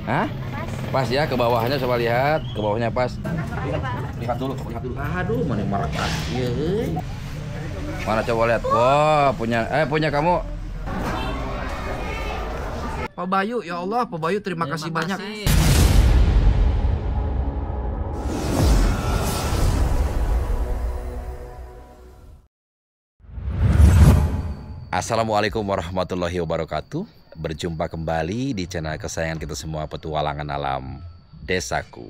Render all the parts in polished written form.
Hah? Pas ya, ke bawahnya coba lihat, ke bawahnya pas. Lihat dulu, lihat dulu. Aduh, mana marah ya. Mana coba lihat. Wah, punya kamu. Pak Bayu, ya Allah, Pak Bayu terima kasih banyak. Assalamualaikum warahmatullahi wabarakatuh. Berjumpa kembali di channel kesayangan kita semua, Petualangan Alam Desaku.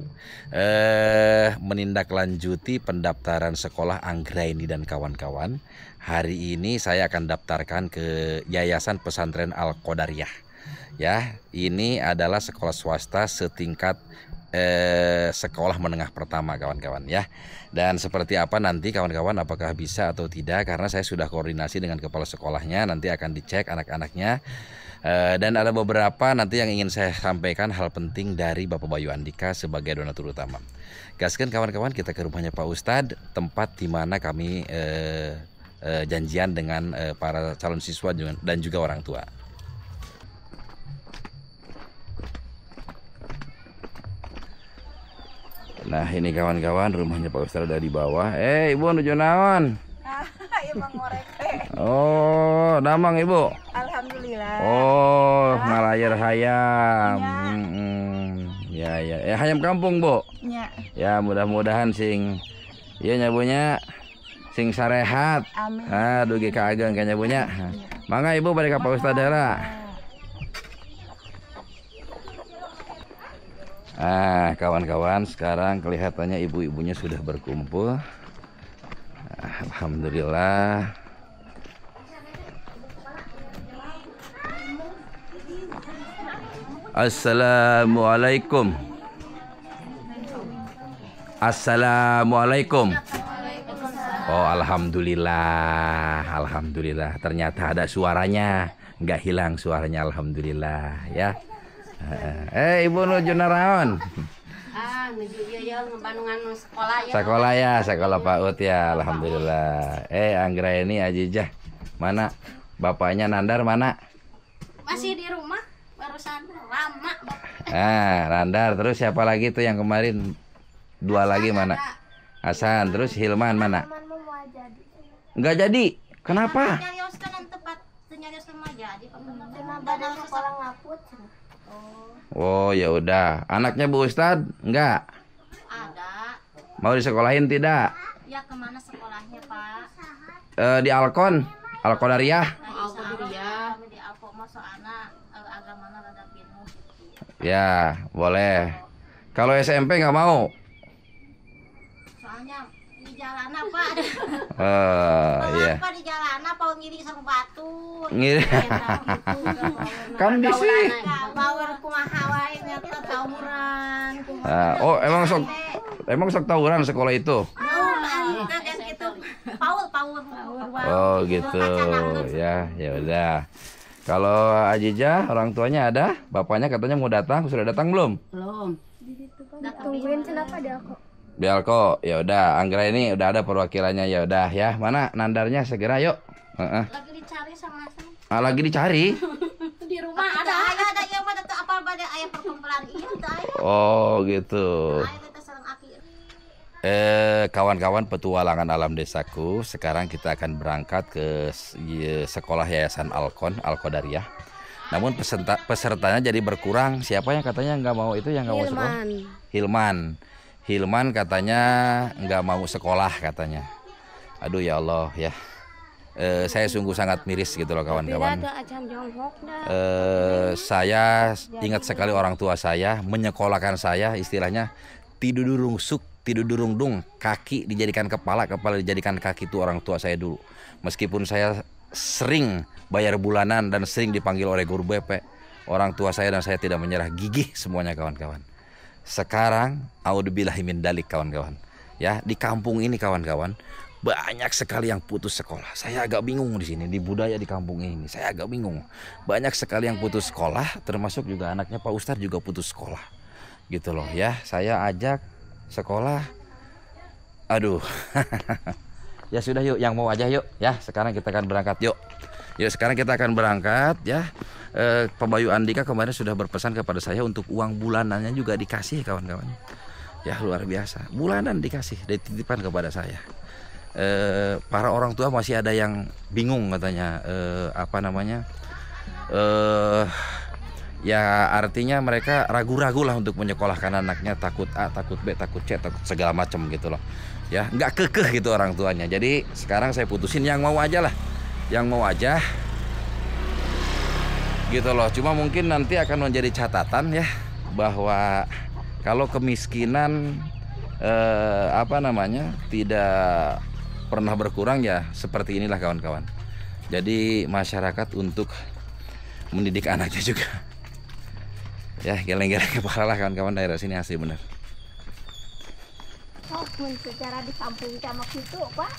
Menindaklanjuti pendaftaran sekolah Anggraini dan kawan-kawan. Hari ini saya akan daftarkan ke Yayasan Pesantren Al-Qadariyah. Ya, ini adalah sekolah swasta setingkat sekolah menengah pertama, kawan-kawan ya. Dan seperti apa nanti kawan-kawan, apakah bisa atau tidak, karena saya sudah koordinasi dengan kepala sekolahnya, nanti akan dicek anak-anaknya. Dan ada beberapa nanti yang ingin saya sampaikan hal penting dari Bapak Bayu Andika sebagai donatur utama. Gaskan kawan-kawan, kita ke rumahnya Pak Ustadz, tempat di mana kami janjian dengan para calon siswa dan juga orang tua. Nah, ini kawan-kawan, rumahnya Pak Ustadz ada di bawah. Ibu nuju naon? Oh, damang ibu. Alhamdulillah. Oh, ngalayar hayam. Ya. Hayam kampung, Bu. Ya. Ya, mudah-mudahan sing nyabunya sing sarehat. Amin. Dugi ka ageng ka nyabunya. Mangga ibu balik ka Pak Ustadz dara. Kawan-kawan, sekarang kelihatannya ibu-ibunya sudah berkumpul. Alhamdulillah. Assalamualaikum. Assalamualaikum. Oh, alhamdulillah. Alhamdulillah. Ternyata ada suaranya. Nggak hilang suaranya, alhamdulillah ya. Ibu nuju naraon? Nuju ieu Bandungan sekolah ya. Sekolah ya, sekolah PAUD ya, alhamdulillah. Anggraini Ajijah. Mana? Bapaknya Nandar mana? Masih di rumah, barusan Rama. Nandar, terus siapa lagi tuh yang kemarin? Dua lagi mana? Hasan, terus Hilman mana? Enggak jadi. Kenapa? Oh, ya udah. Anaknya Bu Ustadz enggak? Ada. Mau disekolahin tidak? Ya, kemana sekolahnya, Pak? Di Alkon, Al-Qadariyah. Al-Qadariyah. Di Alkon soalnya agamana rada pinuh. Ya, boleh. Kalau SMP nggak mau? Soalnya di jalanan, Pak. Iya. Apa di jalanan, Pak, ngiri sama batu. Ngiri. Kan bisa. Power kumaha wae nya tawuran. Oh, emang sok tawuran sekolah itu? Gitu. Power. Oh, gitu. Ya udah. Kalau Ajijah, orang tuanya ada? Bapaknya katanya mau datang, sudah datang belum? Belum. Tungguin kenapa dia kok? Bialko, ya udah. Anggraini udah ada perwakilannya, ya udah ya. Mana Nandarnya, segera yuk. Lagi dicari sama saya. Lagi dicari? Di rumah ada yang mana tuh apa pada ayah perkumpulan ieu teh aya. Oh, gitu. Aya teh sareng aki. Kawan-kawan Petualangan Alam Desaku, sekarang kita akan berangkat ke sekolah Yayasan Al-Qadariyah. Namun pesertanya jadi berkurang. Siapa yang katanya nggak mau itu, yang nggak mau sekolah? Hilman katanya nggak mau sekolah katanya. Aduh ya Allah ya. Saya sungguh sangat miris gitu loh kawan-kawan. Saya ingat sekali orang tua saya menyekolahkan saya, istilahnya tidudurung kaki dijadikan kepala dijadikan kaki, itu orang tua saya dulu. Meskipun saya sering bayar bulanan dan sering dipanggil oleh guru BP, orang tua saya dan saya tidak menyerah, gigih semuanya kawan-kawan. Sekarang audzubillahi min dalik kawan-kawan. Ya, di kampung ini kawan-kawan banyak sekali yang putus sekolah. Saya agak bingung di sini, di budaya di kampung ini. Saya agak bingung. Banyak sekali yang putus sekolah, termasuk juga anaknya Pak Ustadz juga putus sekolah. Gitu loh ya. Saya ajak sekolah. Aduh. Ya sudah yuk, yang mau aja yuk ya. Sekarang kita akan berangkat yuk. Yuk sekarang kita akan berangkat ya. Pak Bayu Andika kemarin sudah berpesan kepada saya untuk uang bulanannya juga dikasih kawan-kawan. Ya luar biasa, bulanan dikasih, dititipkan kepada saya. Para orang tua masih ada yang bingung katanya, ya artinya mereka ragu-ragu lah untuk menyekolahkan anaknya, takut A, takut B, takut C, takut segala macam gitu loh. Ya nggak kekeh gitu orang tuanya. Jadi sekarang saya putusin yang mau aja lah, yang mau aja gitu loh. Cuma mungkin nanti akan menjadi catatan ya, bahwa kalau kemiskinan tidak pernah berkurang ya seperti inilah kawan-kawan. Jadi masyarakat untuk mendidik anaknya juga ya geleng-geleng kepala lah kawan-kawan, daerah sini asli bener. Oh, secara di kampung sama situ, Pak.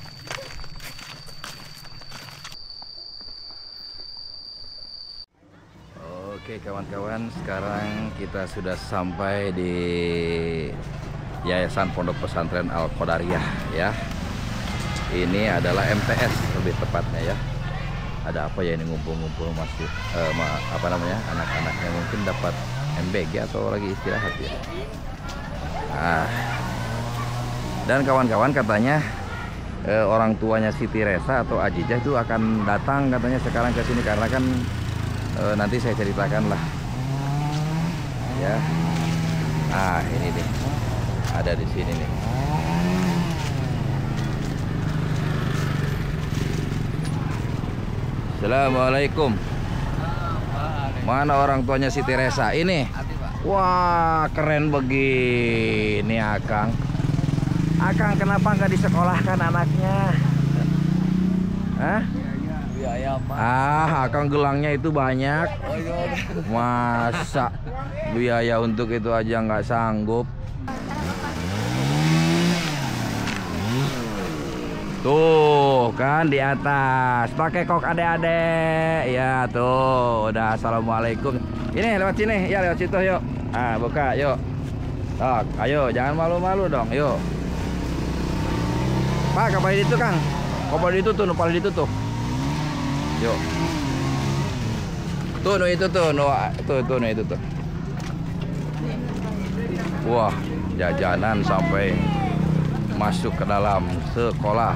Oke kawan-kawan, sekarang kita sudah sampai di Yayasan Pondok Pesantren Al Qadariyah ya. Ini adalah MTS lebih tepatnya ya. Ada apa ya ini ngumpul-ngumpul masih anak-anaknya mungkin dapat MBG atau lagi istirahat ya. Dan kawan-kawan katanya orang tuanya Siti Resa atau Ajijah itu akan datang katanya sekarang ke sini, karena kan nanti saya ceritakan lah ya. Ini nih ada di sini nih. Assalamualaikum. Mana orang tuanya Siti Resa ini? Wah keren begini Akang. Akang kenapa nggak disekolahkan anaknya? Hah? Biaya Pak. Akang gelangnya itu banyak. Masa biaya untuk itu aja nggak sanggup? Tuh kan di atas pakai kok adek-adek ya, tuh udah. Assalamualaikum. Ini lewat sini ya, lewat situ yuk. Buka yuk. Tok, ayo jangan malu-malu dong, yuk. Pak kapal itu Kang, kapal itu tuh, nupal itu tuh. Yuk. Tuh no itu tuh, no itu tuh. Wah jajanan sampai masuk ke dalam sekolah.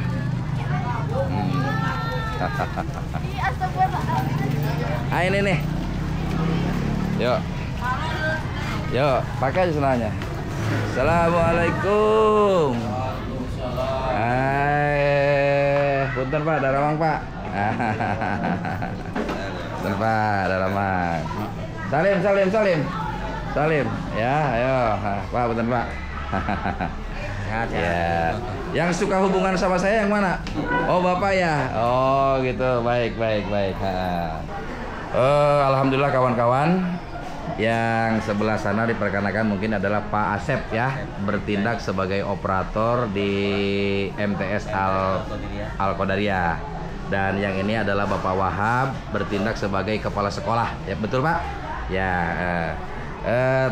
Ini nih. Yuk. Yuk, pakai aja senanya. Assalamualaikum. Punten Pak, ada ramang Pak. Punten Pak, ada ramang. Salim. Ya, ayo. Pak, punten Pak. Ya. Yang suka hubungan sama saya yang mana? Oh Bapak ya. Oh gitu. Baik. Alhamdulillah kawan-kawan. Yang sebelah sana diperkenalkan mungkin adalah Pak Asep ya, bertindak sebagai operator di MTS Al Qadariyah. Dan yang ini adalah Bapak Wahab, bertindak sebagai kepala sekolah. Ya betul Pak? Ya.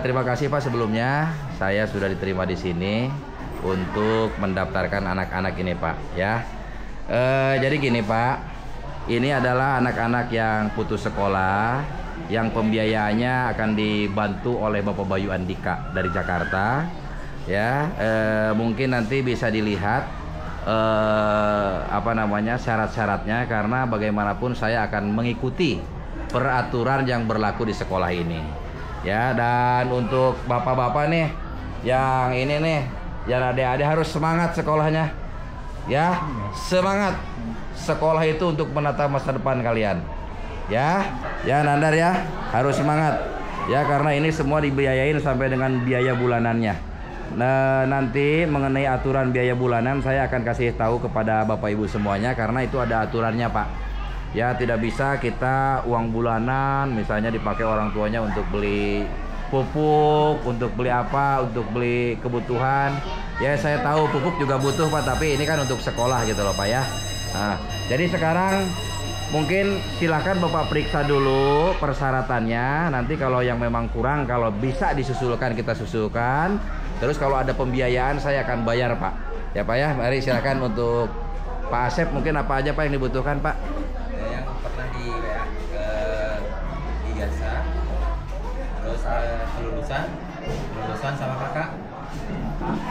Terima kasih Pak sebelumnya. Saya sudah diterima di sini untuk mendaftarkan anak-anak ini Pak ya. Jadi gini Pak, ini adalah anak-anak yang putus sekolah, yang pembiayaannya akan dibantu oleh Bapak Bayu Andika dari Jakarta ya. Mungkin nanti bisa dilihat syarat-syaratnya, karena bagaimanapun saya akan mengikuti peraturan yang berlaku di sekolah ini ya. Dan untuk bapak-bapak nih yang ini nih, yang adik-adik harus semangat sekolahnya ya. Semangat, sekolah itu untuk menata masa depan kalian ya. Ya Nandar ya, harus semangat ya, karena ini semua dibiayain sampai dengan biaya bulanannya. Nah, nanti mengenai aturan biaya bulanan saya akan kasih tahu kepada Bapak Ibu semuanya, karena itu ada aturannya Pak ya. Tidak bisa kita uang bulanan misalnya dipakai orang tuanya untuk beli pupuk, untuk beli apa, untuk beli kebutuhan ya. Saya tahu pupuk juga butuh Pak, tapi ini kan untuk sekolah gitu loh Pak ya. Jadi sekarang mungkin silahkan Bapak periksa dulu persyaratannya. Nanti kalau yang memang kurang, kalau bisa disusulkan kita susulkan. Terus kalau ada pembiayaan saya akan bayar Pak ya Pak ya. Mari silakan untuk Pak Asep, mungkin apa aja Pak yang dibutuhkan Pak? Yang pernah di WA ke Lulusan sama kakak.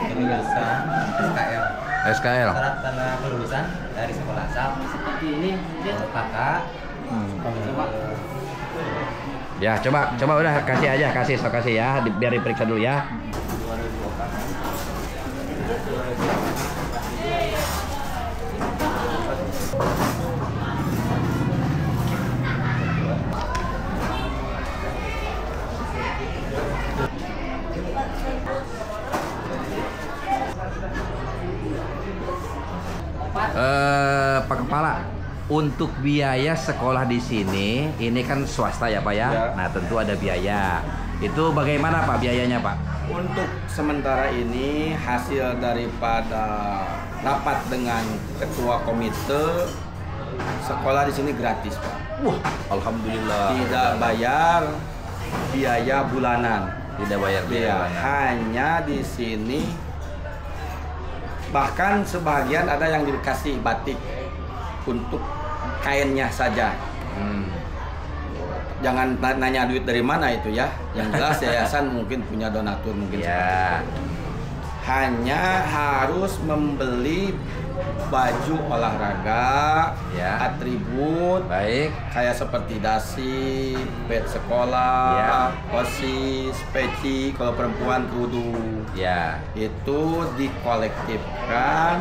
Kelulusan SKL. SKL. Syarat tanda kelulusan dari sekolah asal seperti ini. Kalau kakak. Coba. Ya, coba udah kasih ya, biar diperiksa dulu ya. Pak Kepala, untuk biaya sekolah di sini, ini kan swasta ya Pak ya? Ya. Nah tentu ada biaya. Itu bagaimana Pak biayanya Pak? Untuk sementara ini hasil daripada rapat dengan ketua komite, sekolah di sini gratis Pak. Wah, alhamdulillah. Tidak bayar biaya bulanan. Tidak bayar biaya. Ya, hanya di sini bahkan sebagian ada yang dikasih batik untuk kainnya saja. Jangan nanya duit dari mana itu ya. Yang jelas yayasan mungkin punya donatur mungkin. Ya. Hanya harus membeli baju olahraga, Ya. atribut, Baik. kayak seperti dasi, bed sekolah, Ya. OSIS, peci, kalau perempuan kudu. Ya. Itu dikolektifkan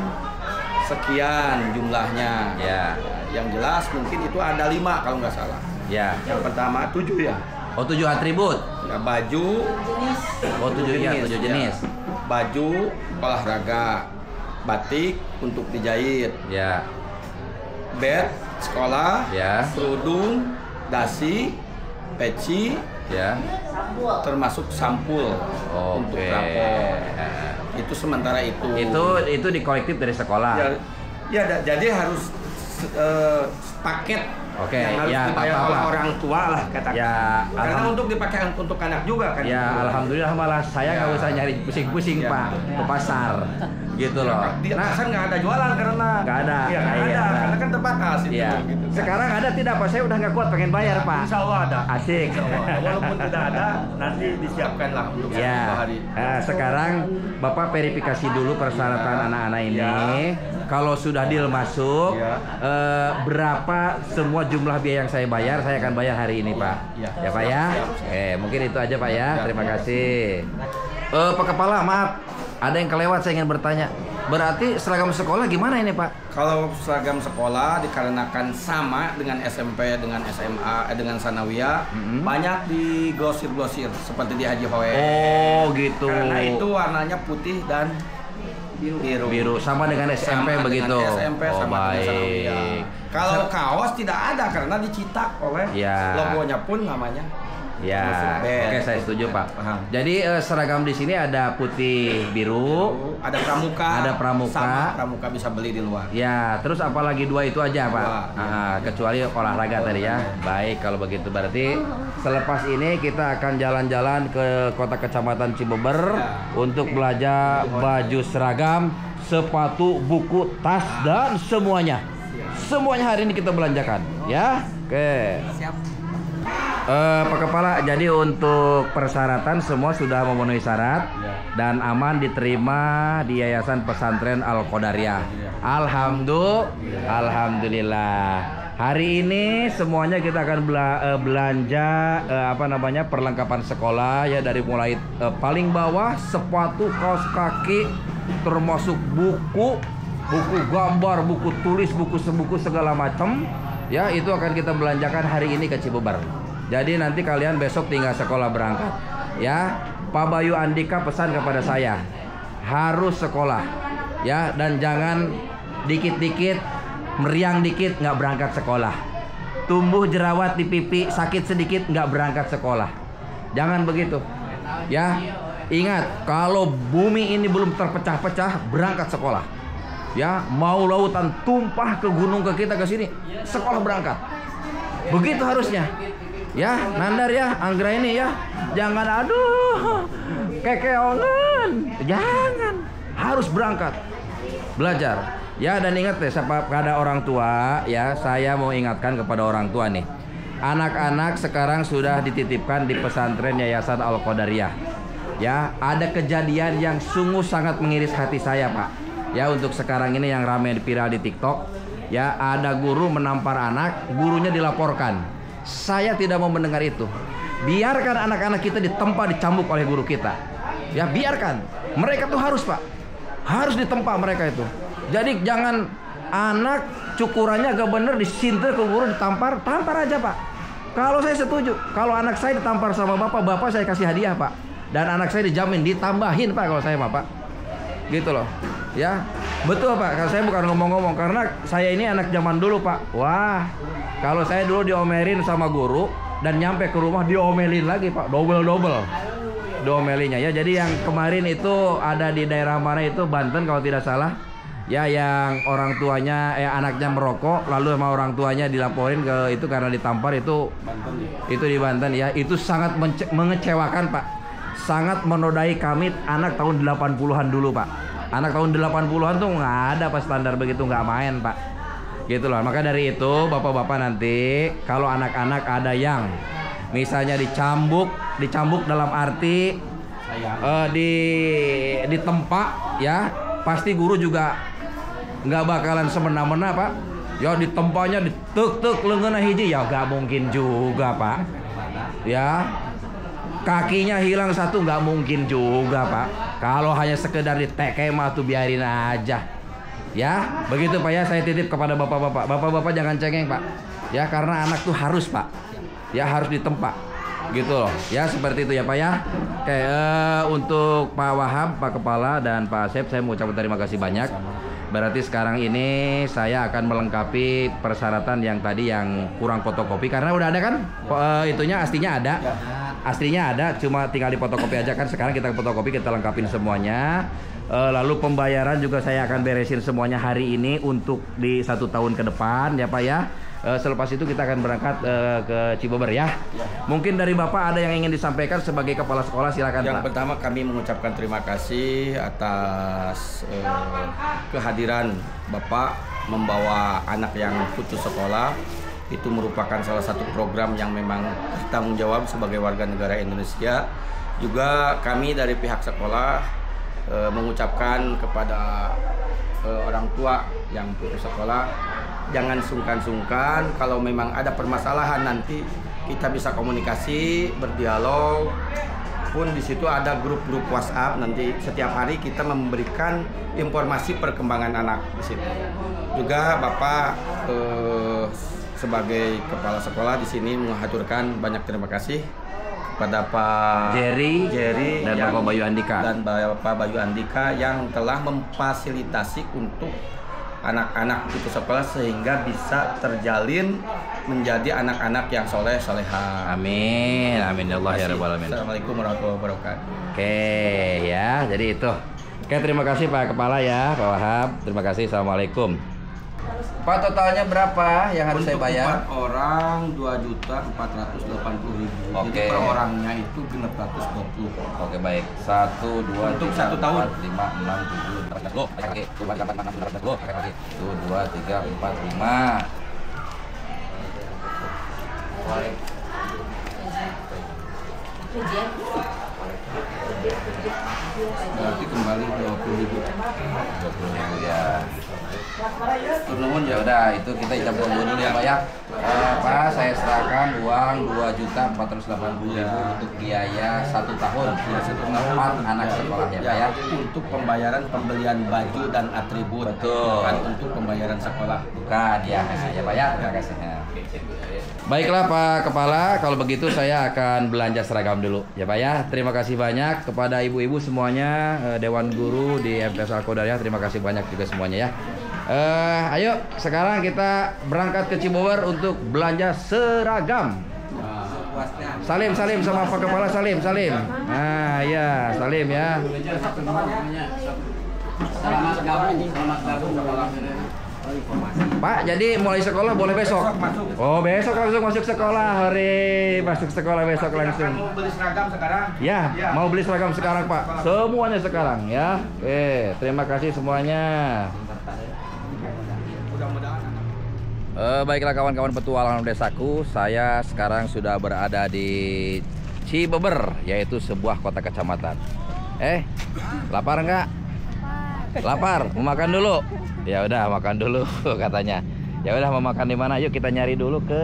sekian jumlahnya. Ya. Yang jelas mungkin itu ada 5 kalau nggak salah. Ya. Yang pertama 7 ya. Oh 7 atribut. Ya, baju. Oh 7 ya, 7 jenis. Ya. Baju olahraga, batik untuk dijahit, Ya. bed sekolah, Ya. kerudung, dasi, peci, Ya. termasuk sampul untuk rapor. Itu sementara itu. Itu di kolektif dari sekolah. Jadi harus paket Oke, yang harus ya, dibayar apa-apa. oleh orang tua lah katakan. Ya, Karena untuk dipakai untuk anak juga kan. Ya, alhamdulillah malah saya nggak usah nyari pusing-pusing Ya. Pak ke pasar, gitu loh. Di pasar nggak ada jualan karena Nggak ada. Iya, nggak Iya. ada karena kan terbatas itu. Iya. Gitu. Sekarang ada tidak Pak? Saya udah nggak kuat pengen bayar Pak. Insya Allah ada. Asik. Insya Allah. Walaupun tidak ada, nanti disiapkan lah untuk Ya. 10 hari. Nah, sekarang Bapak verifikasi dulu persyaratan anak-anak ini. Ya. Kalau sudah deal masuk, Ya. berapa semua jumlah biaya yang saya bayar, saya akan bayar hari ini Pak. Ya. Ya Pak ya. Mungkin itu aja Pak ya. Terima kasih. Pak Kepala, maaf. Ada yang kelewat, saya ingin bertanya. Berarti seragam sekolah gimana ini Pak? Kalau seragam sekolah dikarenakan sama dengan SMP, dengan SMA, dengan Sanawiyah, banyak di glosir-glosir seperti di Haji Hoe. Oh gitu. Karena itu warnanya putih dan biru. Biru sama dengan SMP Sama begitu. dengan SMP Oh, sama dengan Sanawiyah. baik. Kalau kaos tidak ada karena dicetak oleh Ya. logonya pun namanya. Ya, oke saya setuju Pak. Paham. Jadi seragam di sini ada putih biru. Ada pramuka. Ada pramuka. Sama pramuka bisa beli di luar. Ya, terus apalagi 2 itu aja Pak. Dua, Kecuali olahraga tadi ya. Baik, kalau begitu berarti selepas ini kita akan jalan-jalan ke kota kecamatan Cibeber untuk belajar baju seragam, sepatu, buku, tas dan semuanya. Semuanya hari ini kita belanjakan, ya. Oke. Siap. Pak Kepala, jadi untuk persyaratan semua sudah memenuhi syarat dan aman diterima di Yayasan Pesantren Al-Qadariyah. Alhamdulillah. Hari ini semuanya kita akan belanja perlengkapan sekolah ya, dari mulai paling bawah sepatu, kaos kaki, termasuk buku gambar, buku tulis, buku segala macam. Ya, itu akan kita belanjakan hari ini ke Cibeber. Jadi nanti kalian besok tinggal sekolah berangkat. Ya, Pak Bayu Andika pesan kepada saya, harus sekolah. Ya, dan jangan dikit-dikit, meriang dikit nggak berangkat sekolah. Tumbuh jerawat di pipi, sakit sedikit nggak berangkat sekolah. Jangan begitu. Ya, ingat kalau bumi ini belum terpecah-pecah, berangkat sekolah. Ya, mau lautan tumpah ke gunung ke kita ke sini, sekolah berangkat. Begitu harusnya. Ya, Nandar ya, Anggra ini ya. Jangan aduh kekeongan. Jangan. Harus berangkat. Belajar. Ya, dan ingat deh, pada orang tua ya, saya mau ingatkan kepada orang tua nih. anak-anak sekarang sudah dititipkan di pesantren Yayasan Al-Qadariyah. Ya, ada kejadian yang sungguh sangat mengiris hati saya, Pak. Ya, untuk sekarang ini yang ramai viral di TikTok, ya, ada guru menampar anak, gurunya dilaporkan. Saya tidak mau mendengar itu. Biarkan anak-anak kita ditempa, dicambuk oleh guru kita. Ya, biarkan. Mereka tuh harus, Pak. Harus ditempa mereka itu. Jadi jangan anak cukurannya agak bener disinter ke guru, ditampar, tampar aja, Pak. Kalau saya setuju, kalau anak saya ditampar sama bapak saya kasih hadiah, Pak. Dan anak saya dijamin ditambahin, Pak, kalau saya, Pak. Gitu loh. Ya, betul, Pak. Kalau saya bukan ngomong-ngomong, karena saya ini anak zaman dulu, Pak. Wah, kalau saya dulu diomelin sama guru dan nyampe ke rumah diomelin lagi, Pak. Double diomelinya ya. Jadi yang kemarin itu ada di daerah mana itu, Banten kalau tidak salah. Ya, yang orang tuanya anaknya merokok lalu sama orang tuanya dilaporin ke itu karena ditampar itu di Banten ya. Itu sangat mengecewakan, Pak. Sangat menodai kami anak tahun 80-an dulu, Pak. Anak tahun 80-an tuh nggak ada pas standar begitu, nggak main, Pak. Gitu loh. Maka dari itu bapak-bapak nanti kalau anak-anak ada yang misalnya dicambuk dalam arti ditempa ya, pasti guru juga nggak bakalan semena-mena, Pak. Ya, ditempanya ditek-tek lengan hiji ya nggak mungkin juga, Pak. Ya, kakinya hilang satu nggak mungkin juga, Pak. Kalau hanya sekedar diteke mah tuh biarin aja. Ya, begitu, Pak ya. Saya titip kepada bapak-bapak. Bapak-bapak jangan cengeng, Pak. Ya, karena anak tuh harus, Pak. Ya, harus ditempa. Gitu loh. Ya, seperti itu ya, Pak ya. Oke, untuk Pak Wahab, Pak Kepala dan Pak Asep, saya mengucapkan terima kasih banyak. Berarti sekarang ini saya akan melengkapi persyaratan yang tadi yang kurang fotokopi, karena udah ada kan itunya, aslinya ada, cuma tinggal difotokopi aja kan. Sekarang kita fotokopi, kita lengkapin semuanya. Lalu pembayaran juga saya akan beresin semuanya hari ini untuk di 1 tahun ke depan ya, Pak ya. Selepas itu kita akan berangkat ke Cibober ya. Mungkin dari Bapak ada yang ingin disampaikan sebagai kepala sekolah, silakan, Pak. Yang pertama kami mengucapkan terima kasih atas kehadiran Bapak membawa anak yang putus sekolah. Itu merupakan salah satu program yang memang bertanggung jawab sebagai warga negara Indonesia. Juga kami dari pihak sekolah mengucapkan kepada orang tua yang putus sekolah, jangan sungkan-sungkan. Kalau memang ada permasalahan nanti kita bisa komunikasi, berdialog. Pun di situ ada grup-grup WhatsApp, nanti setiap hari kita memberikan informasi perkembangan anak di situ. Juga Bapak sebagai kepala sekolah di sini mengaturkan banyak terima kasih kepada Pak Jerry dan Bapak Bayu Andika yang telah memfasilitasi untuk anak-anak itu sekolah sehingga bisa terjalin menjadi anak-anak yang soleh-soleha. Amin, amin ya Allah ya rabbal alamin. Assalamualaikum warahmatullahi wabarakatuh. Oke ya, jadi itu. Oke, terima kasih Pak Kepala ya, Pak Wahab. Terima kasih. Assalamualaikum. Pak, totalnya berapa yang harus saya bayar? Untuk 4 orang 2.480.000. Oke. Jadi per orangnya itu 620. Oke, baik. 1, 2, Untuk 3, 1 tahun. 4, 5, 6, 7, 8, 9, 10, 1, 2, 3, 4, 5. Berarti kembali 20.000. 20.000 ya. Nuhun Ya udah, itu kita campur dulu ya, Pak ya. Pak, saya serahkan uang 2.480.000 untuk biaya 1 tahun. Ya, 1 tahun. 4 anak sekolah ya, Pak ya. Untuk pembayaran pembelian baju dan atribut. Betul. Bukan untuk pembayaran sekolah. Bukan ya, ya Pak ya. Terima kasih. Baiklah Pak Kepala, kalau begitu saya akan belanja seragam dulu ya, Pak ya. Terima kasih banyak kepada ibu-ibu semuanya, Dewan Guru di MTS Al-Qadariyah. Terima kasih banyak juga semuanya ya. Ayo sekarang kita berangkat ke Cibober untuk belanja seragam. Salim sama Pak Kepala, salim. Nah ya, salim ya. Selamat gabung. Pak, jadi mulai sekolah boleh besok? Oh, besok langsung masuk sekolah. Hore, masuk sekolah besok langsung. Mau beli seragam sekarang? Ya, mau beli seragam sekarang, Pak. Semuanya sekarang ya. Oke, terima kasih semuanya. Mudah-mudahan Baiklah kawan-kawan petualangan desaku, saya sekarang sudah berada di Cibeber, yaitu sebuah kota kecamatan. Lapar nggak? Lapar, mau makan dulu? Ya udah makan dulu katanya. Ya udah mau makan di mana? Yuk kita nyari dulu ke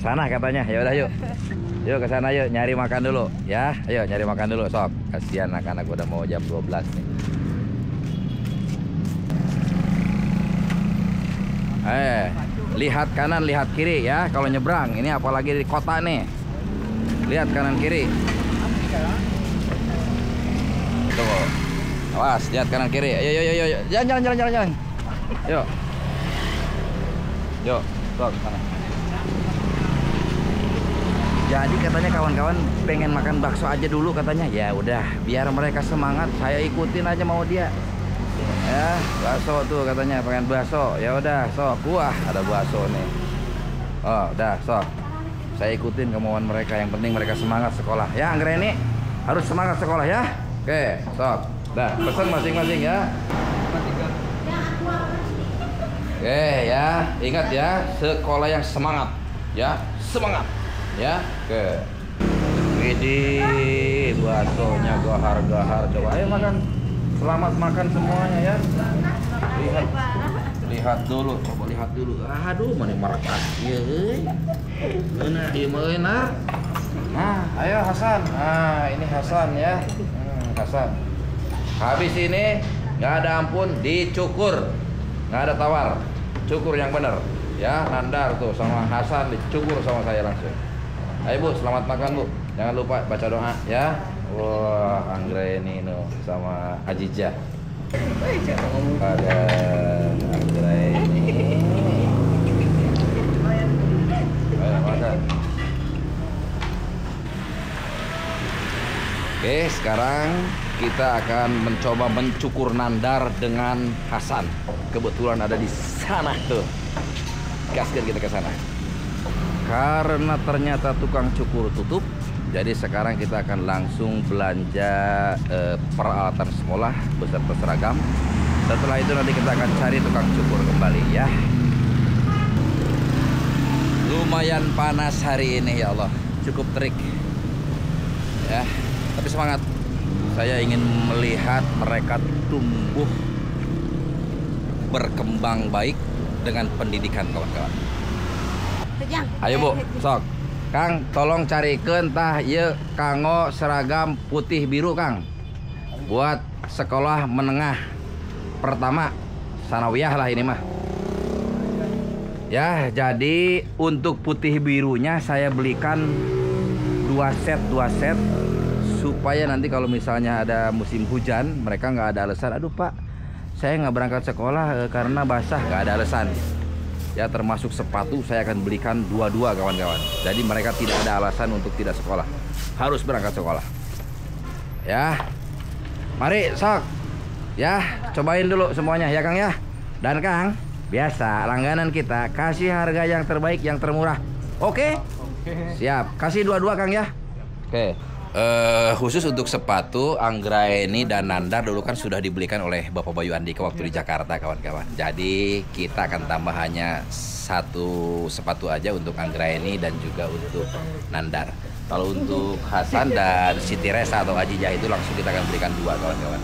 sana katanya. Ya udah yuk. Yuk ke sana yuk nyari makan dulu ya. Ayo nyari makan dulu sok. Kasihan anak-anak udah mau jam 12 nih. Lihat kanan, lihat kiri ya kalau nyebrang. Ini apalagi di kota nih. Lihat kanan kiri. Tuh. Awas, lihat kanan kiri. Ayo. Jalan. Yuk. Yuk, sok sana. Jadi katanya kawan-kawan pengen makan bakso aja dulu katanya. Ya udah, biar mereka semangat, saya ikutin aja mau dia. Ya, bakso tuh katanya pengen bakso. Ya udah, sok. Wah, ada bakso nih. Oh, udah, sok. Saya ikutin kemauan mereka. Yang penting mereka semangat sekolah. Ya, Anggreni harus semangat sekolah ya. Oke, sok. Dah, pesan masing-masing ya. Oke ya, ingat ya, sekolah yang semangat. Ya, semangat. Ya, oke. Widih, baksonya gahar-gahar. Coba ayo makan. Selamat makan semuanya ya. Lihat dulu, coba lihat dulu. Aduh, mana marakas. Nah, ieu Nah, ayo Hasan. Nah, ini Hasan ya. Hasan. Habis ini nggak ada ampun, dicukur. Nggak ada tawar. Cukur yang benar. Ya, Nandar tuh sama Hasan dicukur sama saya langsung. Ayo Bu, selamat makan Bu. Jangan lupa baca doa ya. Wah, Anggreni no sama Ajija. Ada Anggreni. Ayo makan. Oke, sekarang kita akan mencoba mencukur Nandar dengan Hasan. Kebetulan ada di sana tuh. Gaskan kita ke sana. Karena ternyata tukang cukur tutup, jadi sekarang kita akan langsung belanja peralatan sekolah beserta seragam. Setelah itu nanti kita akan cari tukang cukur kembali ya. Lumayan panas hari ini ya Allah, cukup terik ya, tapi semangat. Saya ingin melihat mereka tumbuh berkembang baik dengan pendidikan kawan-kawan. Ayo Bu, sok. Kang, tolong carikan tah ieu kanggo seragam putih biru Kang. Buat sekolah menengah pertama, sanawiyah lah ini mah. Ya, jadi untuk putih birunya saya belikan 2 set supaya nanti kalau misalnya ada musim hujan mereka nggak ada alasan. Aduh Pak, saya nggak berangkat sekolah karena basah, nggak ada alasan. Ya, termasuk sepatu saya akan belikan 2 kawan-kawan. Jadi mereka tidak ada alasan untuk tidak sekolah, harus berangkat sekolah. Ya, mari sok. Ya, cobain dulu semuanya ya Kang ya. Dan Kang, biasa langganan kita kasih harga yang terbaik, yang termurah. Oke? Siap. Kasih 2 Kang ya. Oke. Khusus untuk sepatu, Anggreni dan Nandar dulu kan sudah dibelikan oleh Bapak Bayu Andika waktu di Jakarta kawan-kawan. Jadi kita akan tambah hanya 1 sepatu aja untuk Anggreni dan juga untuk Nandar. Kalau untuk Hasan dan Siti Resa atau Ajijah itu langsung kita akan berikan 2 kawan-kawan.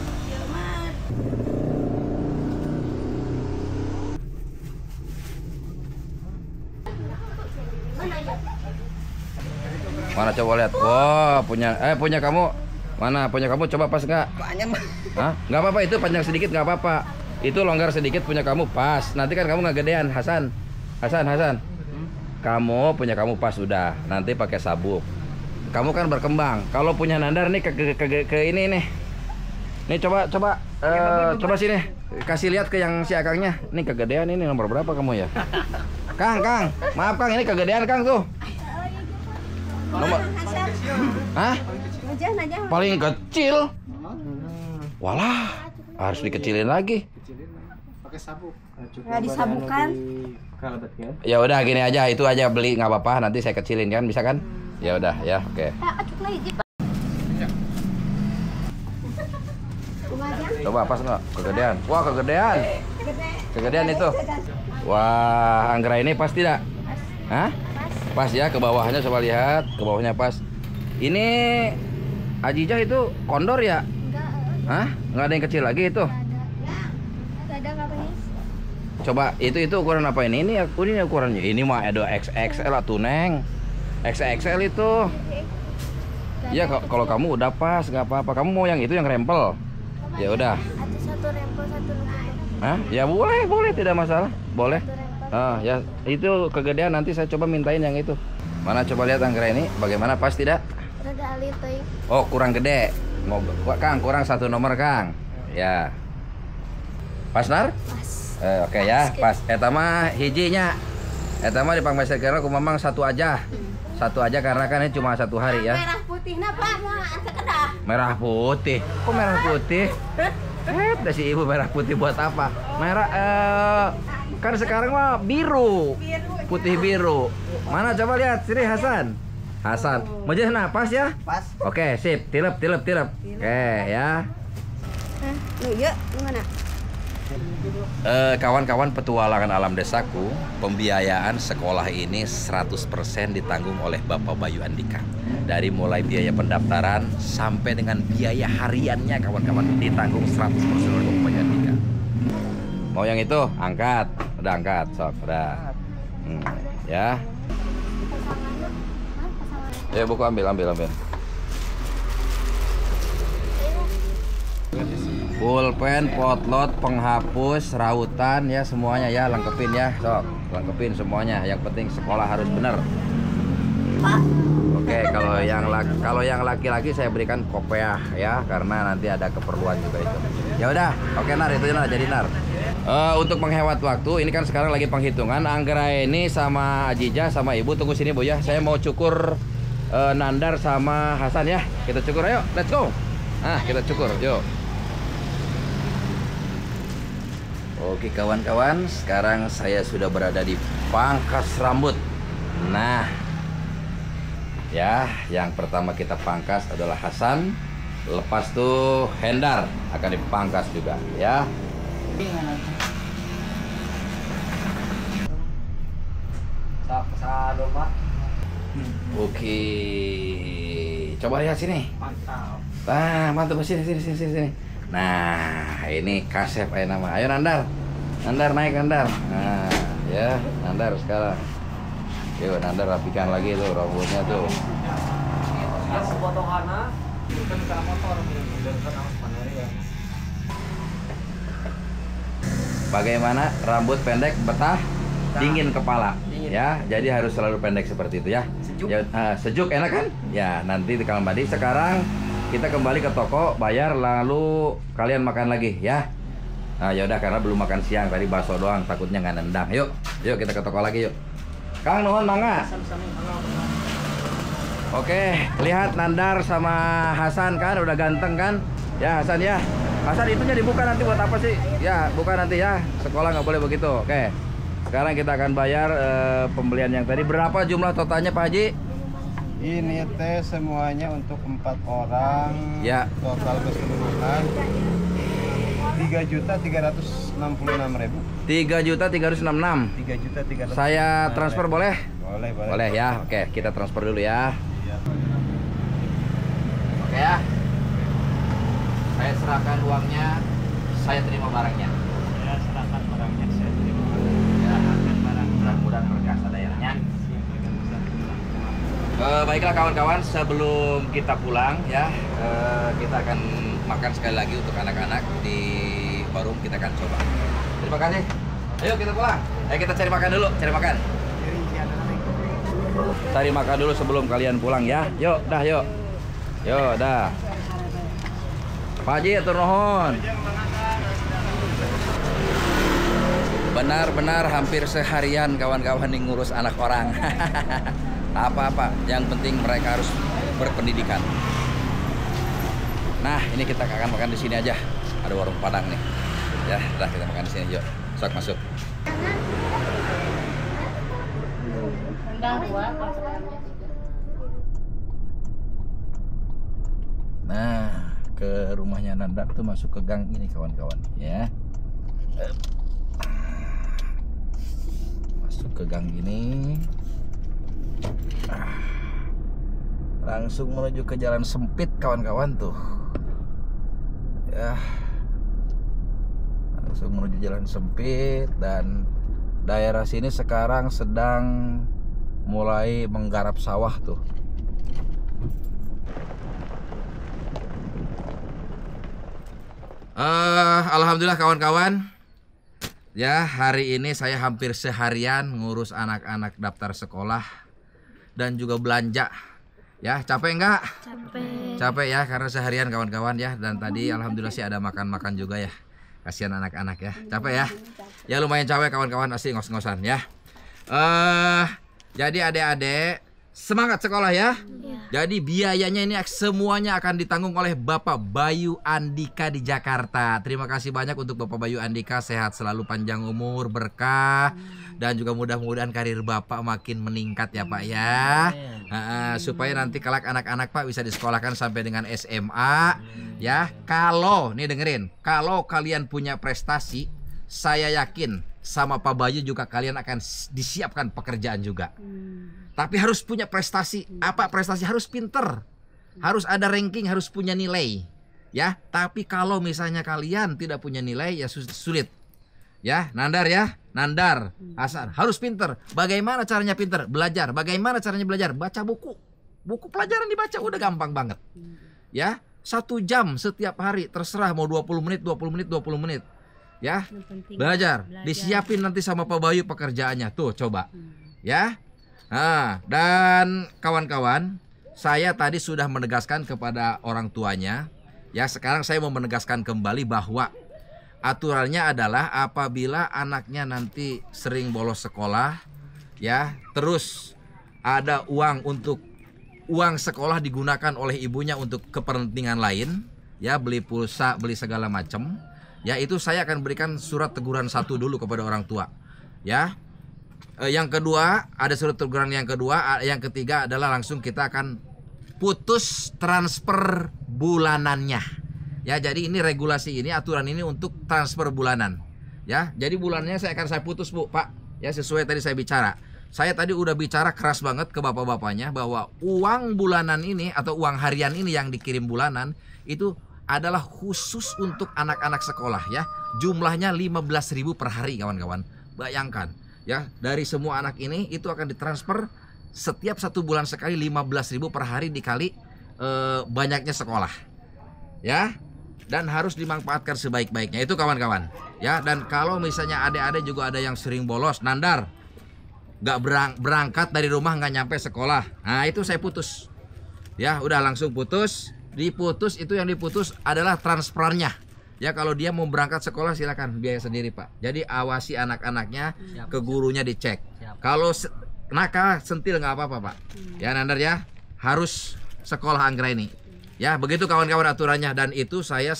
Mana coba lihat. Wah, punya kamu. Mana punya kamu, coba pas nggak? Hah? Nggak apa-apa, itu panjang sedikit nggak apa-apa. Itu longgar sedikit punya kamu pas. Nanti kan kamu nggak gedean, Hasan. Kamu punya kamu pas udah. Nanti pakai sabuk. Kamu kan berkembang. Kalau punya Nandar nih ke ini nih. Nih coba sini. Kasih lihat ke yang si Akangnya. Nih kegedean, ini nomor berapa kamu ya? Kang. Maaf Kang, ini kegedean Kang tuh. Nomor. Hah? Paling kecil. Walah, harus dikecilin lagi. Pakai sabuk. Nggak disabukkan. Ya udah gini aja, itu aja beli nggak apa-apa, nanti saya kecilin kan, bisa kan? Ya udah ya, oke. Coba pas nggak? Kegedean. Wah, kegedean itu. Wah, anggrek ini pas tidak? Hah? Pas ya, ke bawahnya coba lihat, ke bawahnya pas. Ini Ajijah itu kondor ya? Enggak. Hah? Nggak ada yang kecil lagi itu? Enggak ada apa nih? Coba itu ukuran apa ini? Ini ukurannya. Ini mah ada XXL tuh Neng. XXL itu. Ya kalau kamu udah pas nggak apa-apa. Kamu mau yang itu yang rempel? Ya udah. Ada satu rempel, satu lutut. Hah? Ya boleh tidak masalah. Boleh. Ya itu kegedean nanti saya coba mintain yang itu. Mana coba lihat anggrek ini bagaimana, pas tidak? Rada alit teuing. Oh, kurang gede. Mau Kang, kurang 1 nomor Kang. Ya. Pas Nar? Pas. Oke ya, pas. Eta mah hijinya. Eta mah dipangmeserkeun ku Mamang satu aja. Satu aja karena kan ini cuma 1 hari ya. Merah putihnya Pak, mau sekedah. Merah putih. Kok merah putih? Dah si ibu merah putih buat apa? Merah kan sekarang mah biru. Putih biru. Mana coba lihat sini Hasan. Hasan. Mau jadi pas ya? Pas. Oke, sip. Tilep. Oke ya. Lu yuk, gimana? Kawan-kawan petualangan alam desaku, pembiayaan sekolah ini 100% ditanggung oleh Bapak Bayu Andika. Dari mulai biaya pendaftaran sampai dengan biaya hariannya kawan-kawan ditanggung 100% oleh Bapak Bayu Andika. Mau yang itu? Angkat. Udah angkat, sok. Udah. Ya. Ya buku ambil. Pulpen, potlot, penghapus, rautan ya semuanya ya, lengkepin ya. Sok, lengkepin semuanya. Yang penting sekolah harus benar. Oke, kalau yang laki-laki saya berikan kopiah ya, karena nanti ada keperluan juga itu. Ya udah, oke Nar, itu Nar, jadi Nar. Untuk menghemat waktu, ini kan sekarang lagi penghitungan. Anggrek ini sama Ajijah sama Ibu tunggu sini Bu ya. Saya mau cukur Nandar sama Hasan ya. Kita cukur, ayo, let's go. Nah, kita cukur, yuk. Oke kawan-kawan, sekarang saya sudah berada di pangkas rambut. Nah, ya, yang pertama kita pangkas adalah Hasan. Lepas tuh Hendar akan dipangkas juga, ya. Oke, coba lihat sini. Mantap. Mantap, sini. Nah, ini kasep nama. Ayo Nandar naik Nandar. Nah, ya Nandar sekarang. Yuk Nandar rapikan lagi tuh rambutnya tuh. Ya sepotonganna bukan ke motor, Bagaimana rambut pendek betah dingin kepala. Ya, jadi harus selalu pendek seperti itu ya. Sejuk. Ya, sejuk enak kan? Ya, nanti di kamar mandi. Sekarang kita kembali ke toko, bayar, lalu kalian makan lagi ya. Nah yaudah, karena belum makan siang tadi bakso doang, takutnya nggak nendang. Yuk kita ke toko lagi yuk. Kang nuhun mangga. Oke, lihat Nandar sama Hasan kan udah ganteng kan? Ya Hasan ya. Hasan itunya dibuka nanti buat apa sih? Ya buka nanti ya. Sekolah nggak boleh begitu. Oke. Sekarang kita akan bayar pembelian yang tadi. Berapa jumlah totalnya Pak Haji? Ini teh semuanya untuk 4 orang. Ya. Total keseluruhan 3.366.000. 3.366. 3.300. Saya transfer boleh? Boleh. Boleh ya. Oke, kita transfer dulu ya. Oke ya. Saya serahkan uangnya, saya terima barangnya. Ya, serahkan barangnya, saya terima. Ya, barang mudah-mudahan berkah daerahnya. Baiklah kawan-kawan, sebelum kita pulang ya, kita akan makan sekali lagi untuk anak-anak di warung. Kita akan coba. Terima kasih. Ayo kita pulang. Ayo kita cari makan dulu, cari makan. Cari makan dulu sebelum kalian pulang ya. Yuk, yuk. Yuk, dah. Pak Haji, atur nuhun. Benar-benar hampir seharian kawan-kawan ngurus anak orang. Apa-apa, yang penting mereka harus berpendidikan. Nah, ini kita akan makan di sini aja. Ada warung Padang nih. Ya, udah kita makan di sini yuk. Sok masuk. Nah, ke rumahnya Nandar tuh masuk ke gang ini kawan-kawan ya. Masuk ke gang gini. Langsung menuju ke jalan sempit kawan-kawan tuh. Ya. Langsung menuju jalan sempit dan daerah sini sekarang sedang mulai menggarap sawah tuh. Alhamdulillah kawan-kawan. Ya, hari ini saya hampir seharian ngurus anak-anak daftar sekolah dan juga belanja. Ya, capek enggak? Capek ya, karena seharian kawan-kawan ya. Dan tadi alhamdulillah sih ada makan-makan juga ya. Kasihan anak-anak ya. Capek ya? Ya lumayan capek kawan-kawan, pasti ngos-ngosan ya. Jadi adik-adik semangat sekolah ya. Jadi biayanya ini semuanya akan ditanggung oleh Bapak Bayu Andika di Jakarta. Terima kasih banyak untuk Bapak Bayu Andika, sehat selalu, panjang umur, berkah, dan juga mudah-mudahan karir Bapak makin meningkat ya Pak ya. Supaya nanti kelak anak-anak Pak bisa disekolahkan sampai dengan SMA ya. Kalau nih dengerin, kalau kalian punya prestasi, saya yakin sama Pak Bayu juga kalian akan disiapkan pekerjaan juga. Tapi harus punya prestasi. Apa prestasi? Harus pinter, harus ada ranking, harus punya nilai ya. Tapi kalau misalnya kalian tidak punya nilai ya sulit ya. Nandar ya, Nandar, Hasan harus pinter. Bagaimana caranya pinter? Belajar. Bagaimana caranya belajar? Baca buku. Buku pelajaran dibaca udah gampang banget ya. 1 jam setiap hari, terserah mau 20 menit, 20 menit, 20 menit ya. Belajar. Disiapin nanti sama Pak Bayu pekerjaannya tuh, coba ya. Nah, dan kawan-kawan, saya tadi sudah menegaskan kepada orang tuanya ya. Sekarang saya mau menegaskan kembali bahwa aturannya adalah apabila anaknya nanti sering bolos sekolah ya, terus ada uang sekolah digunakan oleh ibunya untuk kepentingan lain ya, beli pulsa, beli segala macam ya, itu saya akan berikan surat teguran 1 dulu kepada orang tua ya. Yang kedua, ada surat teguran yang kedua. Yang ketiga adalah langsung kita akan putus transfer bulanannya ya. Jadi ini regulasi ini, aturan ini untuk transfer bulanan ya. Jadi bulannya saya putus Bu, Pak ya, sesuai tadi saya bicara. Saya tadi udah bicara keras banget ke bapak-bapaknya bahwa uang bulanan ini atau uang harian ini yang dikirim bulanan itu adalah khusus untuk anak-anak sekolah ya. Jumlahnya 15.000 per hari kawan-kawan. Bayangkan ya, dari semua anak ini itu akan ditransfer setiap 1 bulan sekali 15.000 per hari dikali banyaknya sekolah ya, dan harus dimanfaatkan sebaik-baiknya itu kawan-kawan ya. Dan kalau misalnya adik-adik juga ada yang sering bolos, Nandar nggak berangkat dari rumah, nggak nyampe sekolah, nah itu saya putus ya, udah langsung putus. Diputus itu, yang diputus adalah transferannya ya. Kalau dia mau berangkat sekolah silakan, biaya sendiri Pak. Jadi awasi anak-anaknya, ke gurunya dicek. Kalau nakal sentil nggak apa-apa Pak ya. Nandar ya, harus sekolah Anggraini ya. Begitu kawan-kawan aturannya, dan itu saya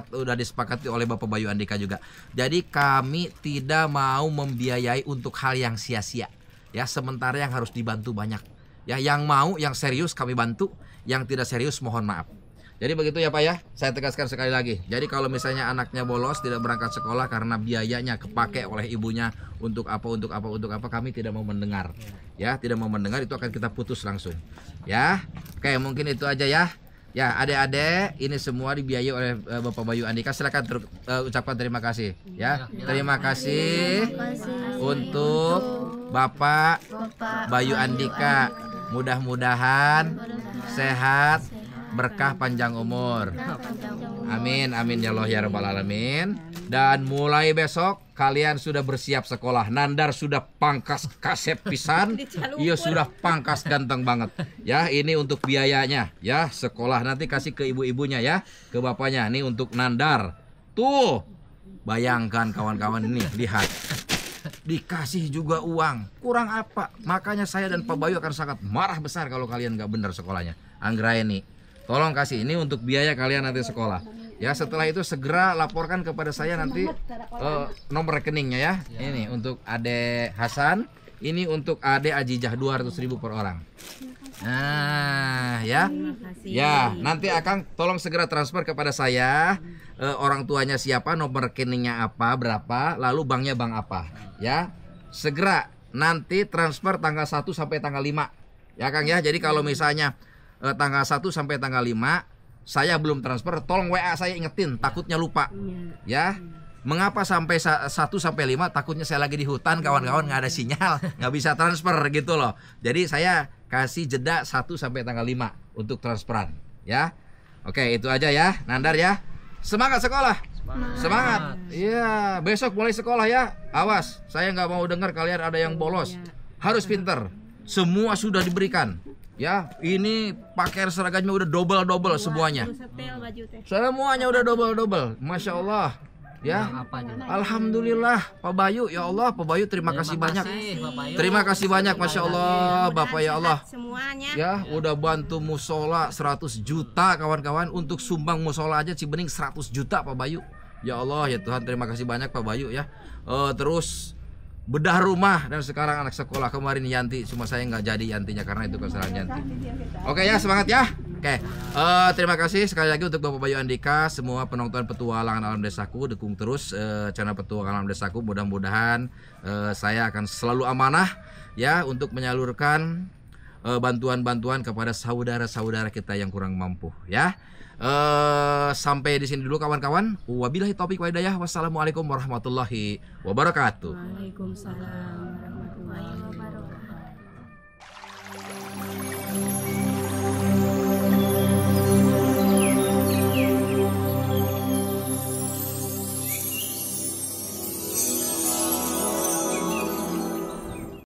udah disepakati oleh Bapak Bayu Andika juga. Jadi kami tidak mau membiayai untuk hal yang sia-sia ya. Sementara yang harus dibantu banyak ya. Yang mau, yang serius kami bantu, yang tidak serius mohon maaf. Jadi begitu ya Pak ya, saya tegaskan sekali lagi. Jadi kalau misalnya anaknya bolos, tidak berangkat sekolah karena biayanya kepake oleh ibunya untuk apa, kami tidak mau mendengar ya, tidak mau mendengar. Itu akan kita putus langsung ya. Oke, mungkin itu aja ya. Ya adik-adik, ini semua dibiayai oleh Bapak Bayu Andika. Silakan ucapkan terima kasih ya. Terima kasih untuk Bapak Bayu Andika. Mudah-mudahan sehat, berkah, panjang umur. Amin, amin ya Allah ya Rabbal Alamin. Dan mulai besok kalian sudah bersiap sekolah. Nandar sudah pangkas kasep pisan. Iya sudah pangkas ganteng banget. Ya, ini untuk biayanya ya sekolah. Nanti kasih ke ibu-ibunya ya, ke bapaknya. Ini untuk Nandar. Tuh, bayangkan kawan-kawan ini, lihat. Dikasih juga uang. Kurang apa? Makanya saya dan Pak Bayu akan sangat marah besar kalau kalian nggak benar sekolahnya. Anggraini, tolong kasih ini untuk biaya kalian nanti sekolah. Ya, setelah itu segera laporkan kepada saya nanti nomor rekeningnya ya. Ini untuk Ade Hasan, ini untuk Ade Ajijah 200.000 per orang. Nah, ya. Ya, nanti Akang tolong segera transfer kepada saya orang tuanya siapa, nomor rekeningnya apa, berapa, lalu banknya bank apa, ya. Segera nanti transfer tanggal 1 sampai tanggal 5. Ya Kang ya. Jadi kalau misalnya tanggal 1 sampai tanggal 5 saya belum transfer, tolong WA saya ingetin, takutnya lupa. Ya. Mengapa sampai 1 sampai 5? Takutnya saya lagi di hutan, kawan-kawan nggak ada sinyal, nggak bisa transfer gitu loh. Jadi saya kasih jeda 1 sampai tanggal 5 untuk transferan, ya. Oke, itu aja ya, Nandar ya. Semangat sekolah. Semangat. Iya, besok mulai sekolah ya. Awas, saya nggak mau dengar kalian ada yang bolos. Harus pinter. Semua sudah diberikan. Ya, ini pakaian seragamnya udah double semuanya. Semuanya udah double. Masya Allah. Ya, alhamdulillah Pak Bayu, ya Allah Pak Bayu terima kasih banyak. Terima kasih banyak, Masya Allah Bapak ya Allah. Semuanya. Ya, udah bantu musola 100 juta kawan-kawan. Untuk sumbang musola aja Cibening 100 juta Pak Bayu. Ya Allah ya Tuhan, terima kasih banyak Pak Bayu ya. Terus bedah rumah dan sekarang anak sekolah. Kemarin Yanti, cuma saya nggak jadi Yantinya karena itu kesalahan Yanti. Oke ya, semangat ya. Oke, terima kasih sekali lagi untuk Bapak Bayu Andika, semua penonton Petualangan Alam Desaku, dukung terus channel Petualangan Alam Desaku. Mudah-mudahan saya akan selalu amanah ya untuk menyalurkan bantuan-bantuan kepada saudara-saudara kita yang kurang mampu ya. Sampai di sini dulu kawan-kawan. Wabillahi taufik wal hidayah. Wassalamualaikum warahmatullahi wabarakatuh. Waalaikumsalam warahmatullahi wabarakatuh.